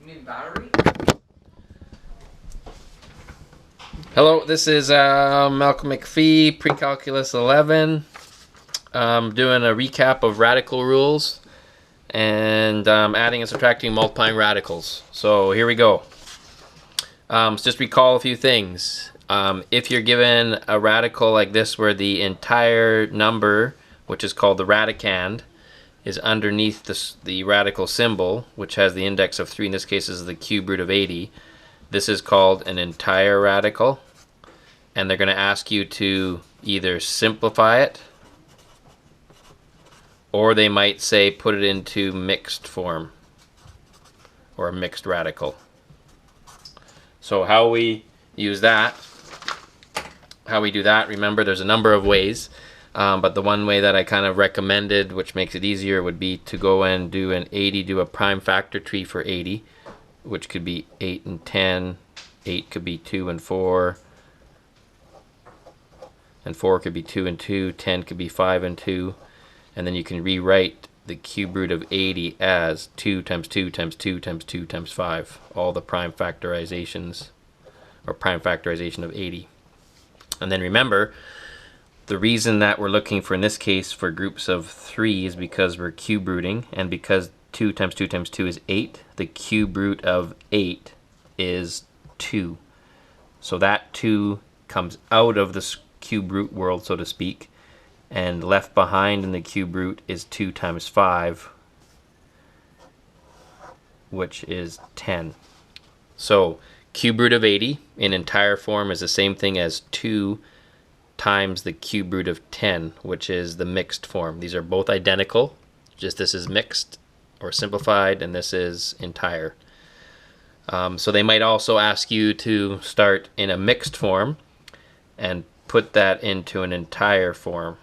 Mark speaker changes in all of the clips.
Speaker 1: need battery?
Speaker 2: Hello, this is Malcolm McPhee, Pre-Calculus 11. Doing a recap of radical rules and adding and subtracting multiplying radicals. So here we go. Just recall a few things. If you're given a radical like this where the entire number, which is called the radicand, is underneath the radical symbol, which has the index of 3, in this case is the cube root of 80, this is called an entire radical. And they're going to ask you to either simplify it, or they might say put it into mixed form, or a mixed radical. So how we use that, how we do that, remember there's a number of ways, but the one way that I kind of recommended, which makes it easier, would be to go and do an 80, do a prime factor tree for 80, which could be 8 and 10, 8 could be 2 and 4, and 4 could be 2 and 2, 10 could be 5 and 2, and then you can rewrite the cube root of 80 as 2 times 2 times 2 times 2 times 5, all the prime factorizations, or prime factorization of 80. And then remember, the reason that we're looking for, in this case, for groups of 3 is because we're cube rooting, and because 2 times 2 times 2 is 8, the cube root of 8 is 2. So that 2 comes out of the cube root world, so to speak, and left behind in the cube root is 2 times 5, which is 10. So cube root of 80 in entire form is the same thing as 2 times the cube root of 10, which is the mixed form. These are both identical, just this is mixed or simplified, and this is entire. So they might also ask you to start in a mixed form and put that into an entire form.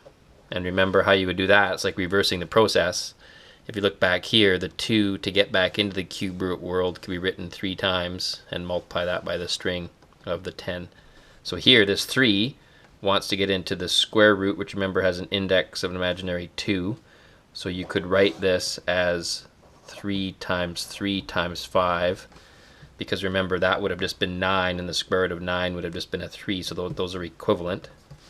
Speaker 2: And remember how you would do that. It's like reversing the process. If you look back here, the 2 to get back into the cube root world can be written 3 times and multiply that by the string of the 10. So here, this 3 wants to get into the square root, which remember has an index of an imaginary 2. So you could write this as 3 times 3 times 5, because remember that would have just been 9, and the square root of 9 would have just been a 3, so those are equivalent.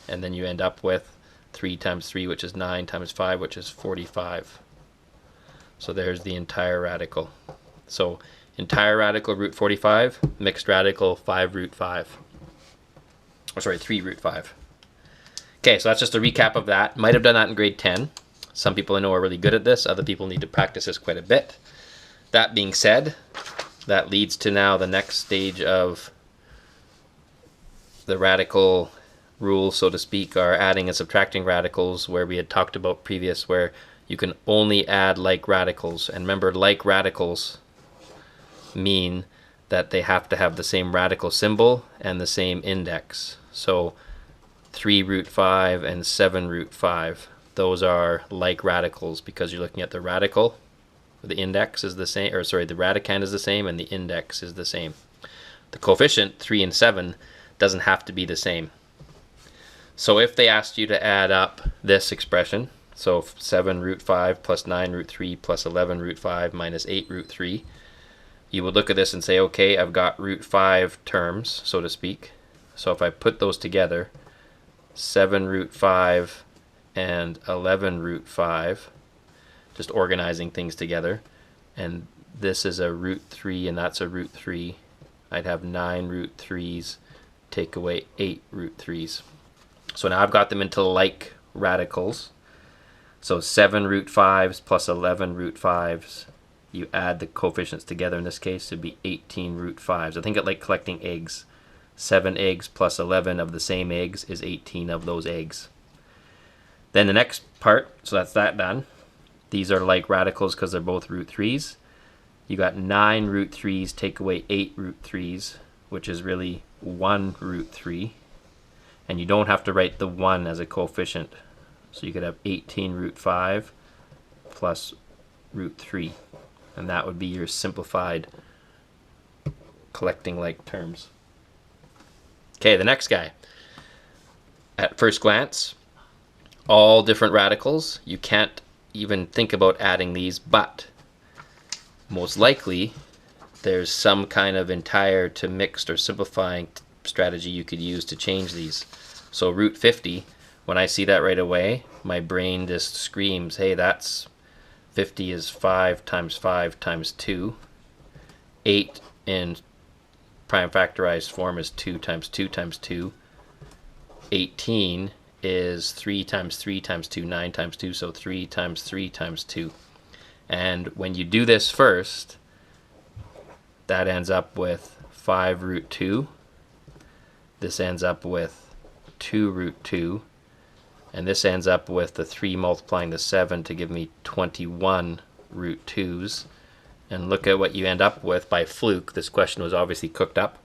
Speaker 2: And then you end up with 3 times 3, which is 9, times 5, which is 45. So there's the entire radical. So entire radical root 45, mixed radical 5 root 5. Or sorry, 3 root 5. Okay, so that's just a recap of that. Might have done that in grade 10. Some people I know are really good at this. Other people need to practice this quite a bit. That being said, that leads to now the next stage of the radical rules, so to speak, are adding and subtracting radicals, where we had talked about previous, where you can only add like radicals. And remember, like radicals mean that they have to have the same radical symbol and the same index. So 3 root 5 and 7 root 5, those are like radicals because you're looking at the radical. The index is the same, or sorry, the radicand is the same and the index is the same. The coefficient, 3 and 7, doesn't have to be the same. So if they asked you to add up this expression, so 7 root 5 plus 9 root 3 plus 11 root 5 minus 8 root 3, you would look at this and say, okay, I've got root 5 terms, so to speak. So if I put those together, 7 root 5 and 11 root 5, just organizing things together, and this is a root 3 and that's a root 3, I'd have 9 root 3's, take away 8 root 3's. So now I've got them into like radicals. So 7 root 5's plus 11 root 5's, you add the coefficients together, in this case it would be 18 root 5's. I think it like collecting eggs. 7 eggs plus 11 of the same eggs is 18 of those eggs. Then the next part, so that's that done. These are like radicals because they're both root 3's. You got 9 root 3's, take away 8 root 3's, which is really 1 root 3. And you don't have to write the 1 as a coefficient. So you could have 18 root 5 plus root 3. And that would be your simplified collecting like terms. Okay, the next guy. At first glance, all different radicals. You can't even think about adding these, but most likely there's some kind of entire to mixed or simplifying strategy you could use to change these. So root 50, when I see that right away, my brain just screams, hey, that's 50 is 5 times 5 times 2. 8 in prime factorized form is 2 times 2 times 2. 18 is 3 times 3 times 2, 9 times 2, so 3 times 3 times 2. And when you do this first, that ends up with 5 root 2. This ends up with 2 root 2. And this ends up with the 3 multiplying the 7 to give me 21 root 2's. And look at what you end up with by fluke. This question was obviously cooked up.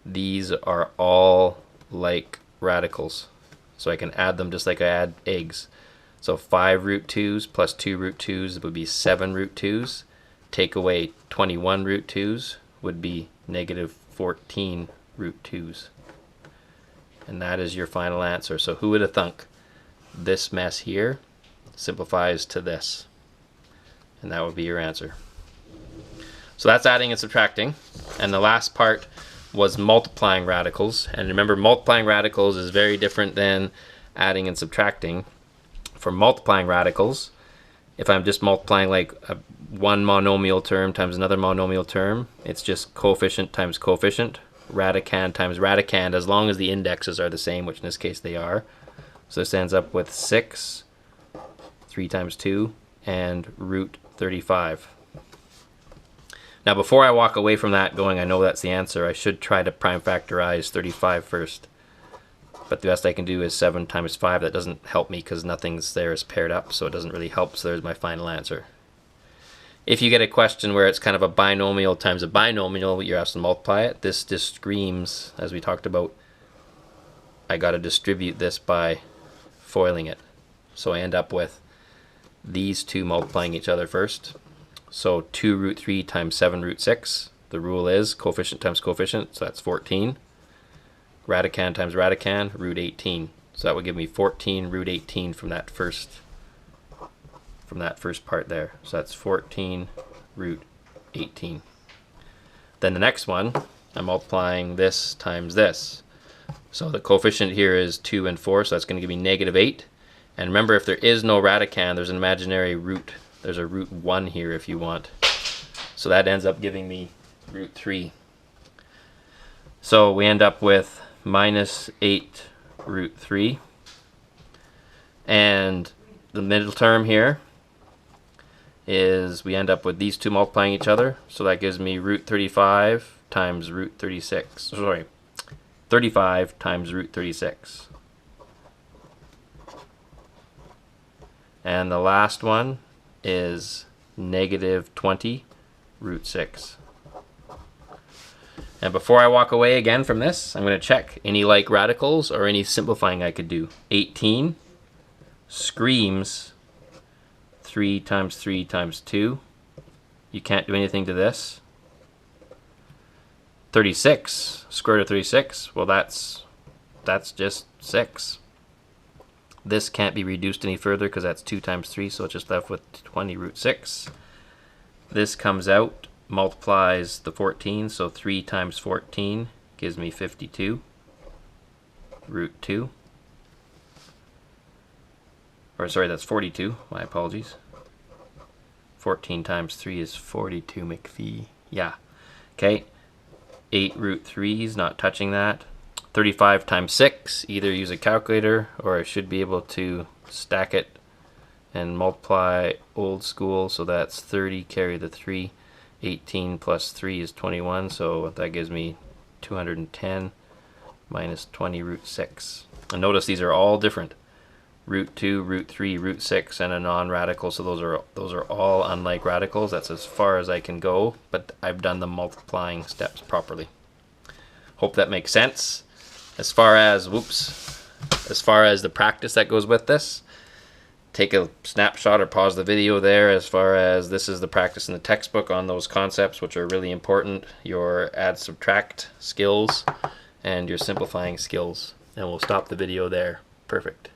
Speaker 2: These are all like radicals. So I can add them just like I add eggs. So 5 root 2's plus 2 root 2's would be 7 root 2's. Take away 21 root 2's would be negative 14 root 2's. And that is your final answer. So who would have thunk this mess here simplifies to this? And that would be your answer. So that's adding and subtracting. And the last part was multiplying radicals. And remember, multiplying radicals is very different than adding and subtracting. For multiplying radicals, if I'm just multiplying like one monomial term times another monomial term, it's just coefficient times coefficient, radicand times radicand, as long as the indexes are the same, which in this case they are. So this ends up with 6, 3 times 2, and root 35. Now before I walk away from that going, I know that's the answer, I should try to prime factorize 35 first. But the best I can do is 7 times 5. That doesn't help me because nothing's there is paired up, so it doesn't really help. So there's my final answer. If you get a question where it's kind of a binomial times a binomial, you're asked to multiply it. This just screams, as we talked about, I got to distribute this by foiling it. So I end up with these two multiplying each other first. So 2 root 3 times 7 root 6. The rule is coefficient times coefficient, so that's 14. Radicand times radicand, root 18. So that would give me 14 root 18 from that first part there. So that's 14 root 18. Then the next one, I'm multiplying this times this. So the coefficient here is 2 and 4, so that's going to give me negative 8. And remember, if there is no radicand, there's an imaginary root. There's a root 1 here if you want. So that ends up giving me root 3. So we end up with minus 8 root 3. And the middle term here is we end up with these two multiplying each other. So that gives me root 35 times root 36. Sorry, 35 times root 36. And the last one is negative 20 root 6. And before I walk away again from this, I'm going to check any like radicals or any simplifying I could do. 18 screams 3 times 3 times 2. You can't do anything to this. 36, square root of 36, well that's just 6. This can't be reduced any further because that's 2 times 3, so it's just left with 20 root 6. This comes out, multiplies the 14, so 3 times 14 gives me 52 root 2. Or sorry, that's 42, my apologies. 14 times 3 is 42 McPhee. Yeah, okay. 8 root 3's not touching that. 35 times 6, either use a calculator or I should be able to stack it and multiply old school, so that's 30, carry the 3. 18 plus 3 is 21, so that gives me 210 minus 20 root 6. And notice these are all different. Root 2, root 3, root 6, and a non-radical, so those are all unlike radicals. That's as far as I can go, but I've done the multiplying steps properly. Hope that makes sense. As far as the practice that goes with this, take a snapshot or pause the video there. As far as this is the practice in the textbook on those concepts, which are really important, your add subtract skills and your simplifying skills. And we'll stop the video there. Perfect.